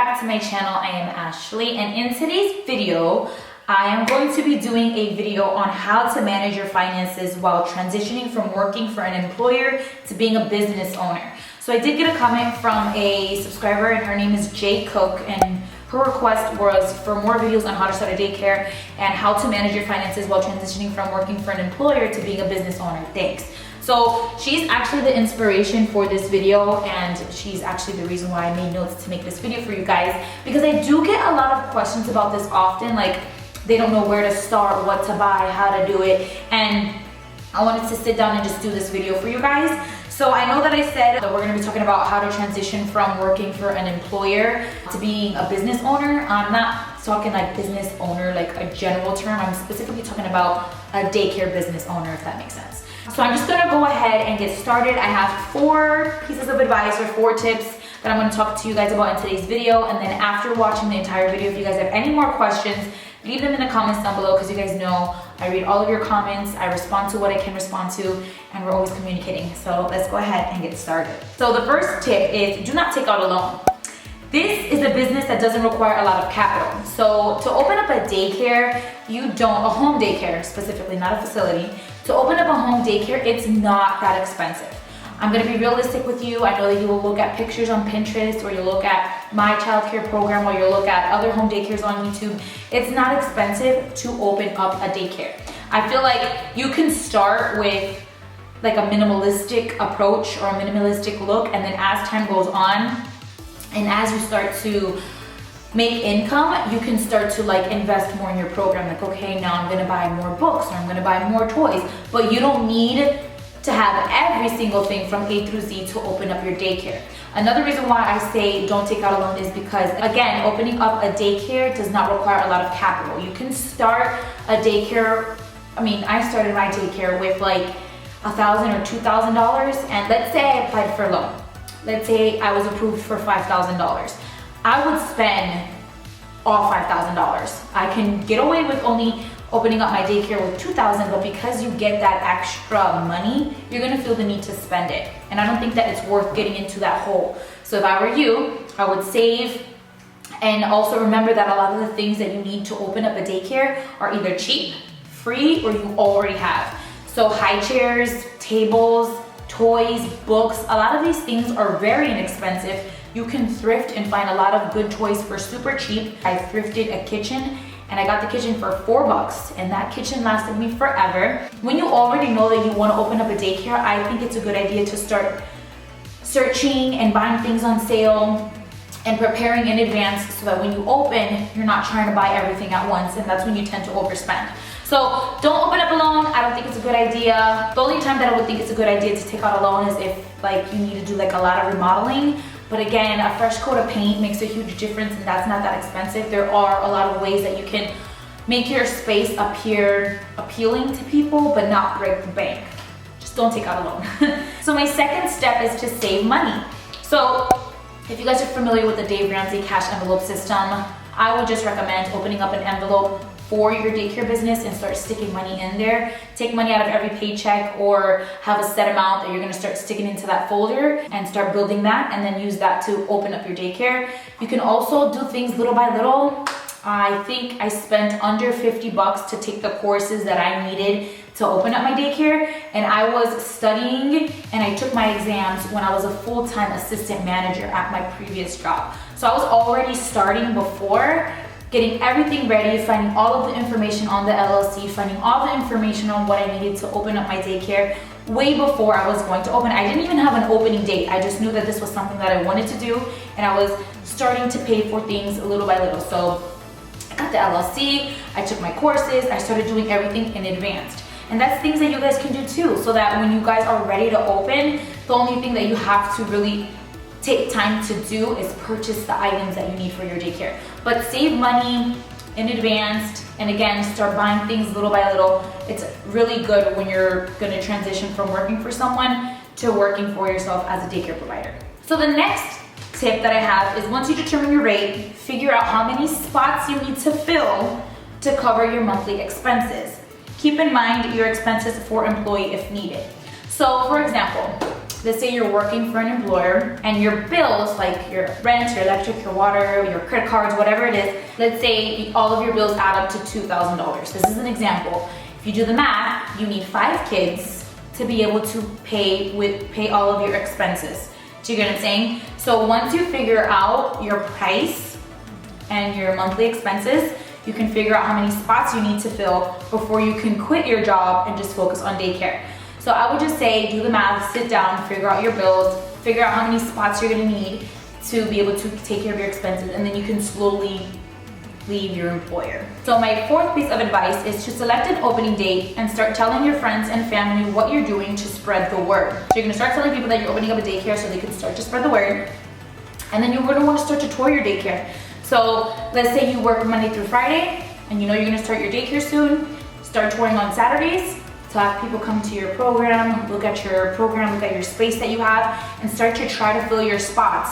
back to my channel. I am Ashley, and in today's video I am going to be doing a video on how to manage your finances while transitioning from working for an employer to being a business owner. So I did get a comment from a subscriber, and her name is J Cook, and her request was for more videos on how to start a daycare and how to manage your finances while transitioning from working for an employer to being a business owner. Thanks. So she's actually the inspiration for this video, and she's actually the reason why I made notes to make this video for you guys, because I do get a lot of questions about this often. Like, they don't know where to start, what to buy, how to do it, and I wanted to sit down and just do this video for you guys. So I know that I said that we're going to be talking about how to transition from working for an employer to being a business owner. I'm not talking like business owner like a general term. I'm specifically talking about a daycare business owner, if that makes sense. So I'm just gonna go ahead and get started. I have 4 pieces of advice or 4 tips that I'm gonna talk to you guys about in today's video. And then after watching the entire video, if you guys have any more questions, leave them in the comments down below, because you guys know I read all of your comments. I respond to what I can respond to, and we're always communicating. So let's go ahead and get started. So the first tip is do not take out a loan. This is a business that doesn't require a lot of capital. So to open up a daycare, a home daycare specifically, not a facility. To open up a home daycare, it's not that expensive. I'm gonna be realistic with you. I know that you will look at pictures on Pinterest, or you'll look at my childcare program, or you'll look at other home daycares on YouTube. It's not expensive to open up a daycare. I feel like you can start with like a minimalistic approach or a minimalistic look, and then as time goes on, and as you start to make income, you can start to like invest more in your program. Like, okay, now I'm gonna buy more books, or I'm gonna buy more toys, but you don't need to have every single thing from A through Z to open up your daycare. Another reason why I say don't take out a loan is because, again, opening up a daycare does not require a lot of capital. You can start a daycare. I mean, I started my daycare with like $1,000 or $2,000, and let's say I applied for a loan. Let's say I was approved for $5,000. I would spend all $5,000. I can get away with only opening up my daycare with $2,000, but because you get that extra money, you're gonna feel the need to spend it. And I don't think that it's worth getting into that hole. So if I were you, I would save, and also remember that a lot of the things that you need to open up a daycare are either cheap, free, or you already have. So high chairs, tables, toys, books, a lot of these things are very inexpensive. You can thrift and find a lot of good toys for super cheap. I thrifted a kitchen, and I got the kitchen for $4, and that kitchen lasted me forever. When you already know that you want to open up a daycare, I think it's a good idea to start searching and buying things on sale and preparing in advance, so that when you open, you're not trying to buy everything at once, and that's when you tend to overspend. So don't open up a loan. I don't think it's a good idea. The only time that I would think it's a good idea to take out a loan is if like you need to do like a lot of remodeling. But again, a fresh coat of paint makes a huge difference, and that's not that expensive. There are a lot of ways that you can make your space appear appealing to people, but not break the bank. Just don't take out a loan. So my second step is to save money. So if you guys are familiar with the Dave Ramsey cash envelope system, I would just recommend opening up an envelope for your daycare business and start sticking money in there. Take money out of every paycheck, or have a set amount that you're gonna start sticking into that folder and start building that, and then use that to open up your daycare. You can also do things little by little. I think I spent under $50 to take the courses that I needed to open up my daycare, and I was studying and I took my exams when I was a full-time assistant manager at my previous job. So I was already starting before, getting everything ready, finding all of the information on the LLC, finding all the information on what I needed to open up my daycare way before I was going to open. I didn't even have an opening date. I just knew that this was something that I wanted to do, and I was starting to pay for things little by little. So I got the LLC, I took my courses, I started doing everything in advance. And that's things that you guys can do too, so that when you guys are ready to open, the only thing that you have to really take time to do is purchase the items that you need for your daycare. But save money in advance, and again, start buying things little by little. It's really good when you're gonna transition from working for someone to working for yourself as a daycare provider. So the next tip that I have is, once you determine your rate, figure out how many spots you need to fill to cover your monthly expenses. Keep in mind your expenses for employee if needed. So for example, let's say you're working for an employer and your bills, like your rent, your electric, your water, your credit cards, whatever it is, let's say all of your bills add up to $2,000. This is an example. If you do the math, you need 5 kids to be able to pay all of your expenses. Do you get what I'm saying? So once you figure out your price and your monthly expenses, you can figure out how many spots you need to fill before you can quit your job and just focus on daycare. So I would just say, do the math, sit down, figure out your bills, figure out how many spots you're gonna need to be able to take care of your expenses, and then you can slowly leave your employer. So my 4th piece of advice is to select an opening date and start telling your friends and family what you're doing to spread the word. So you're gonna start telling people that you're opening up a daycare so they can start to spread the word. And then you're gonna wanna start to tour your daycare. So let's say you work Monday through Friday and you know you're gonna start your daycare soon. Start touring on Saturdays to have people come to your program, look at your program, look at your space that you have, and start to try to fill your spots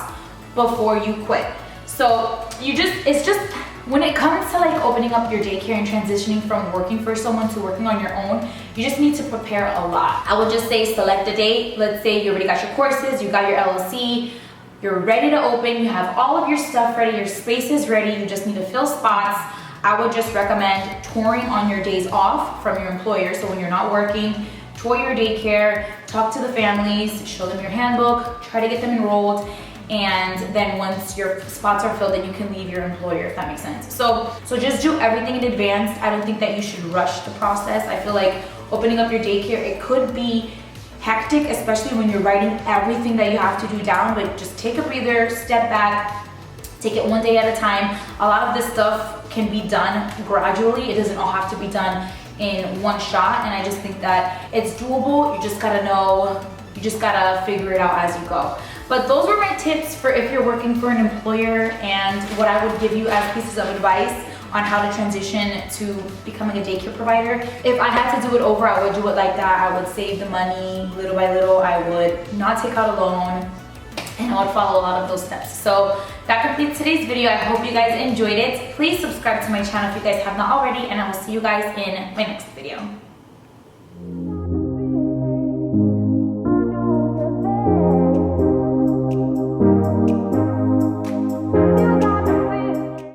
before you quit. So it's just, when it comes to like opening up your daycare and transitioning from working for someone to working on your own, you just need to prepare a lot. I would just say select a date. Let's say you already got your courses, you got your LLC, you're ready to open, you have all of your stuff ready, your space is ready, you just need to fill spots. I would just recommend touring on your days off from your employer. So when you're not working, tour your daycare, talk to the families, show them your handbook, try to get them enrolled. And then once your spots are filled, then you can leave your employer, if that makes sense. So just do everything in advance. I don't think that you should rush the process. I feel like opening up your daycare, it could be hectic, especially when you're writing everything that you have to do down, but just take a breather, step back, take it one day at a time. A lot of this stuff can be done gradually. It doesn't all have to be done in one shot. And I just think that it's doable. You just gotta know, you just gotta figure it out as you go. But those were my tips for if you're working for an employer and what I would give you as pieces of advice on how to transition to becoming a daycare provider. If I had to do it over, I would do it like that. I would save the money little by little. I would not take out a loan, and I would follow a lot of those steps. So that completes today's video. I hope you guys enjoyed it. Please subscribe to my channel if you guys have not already, and I will see you guys in my next video.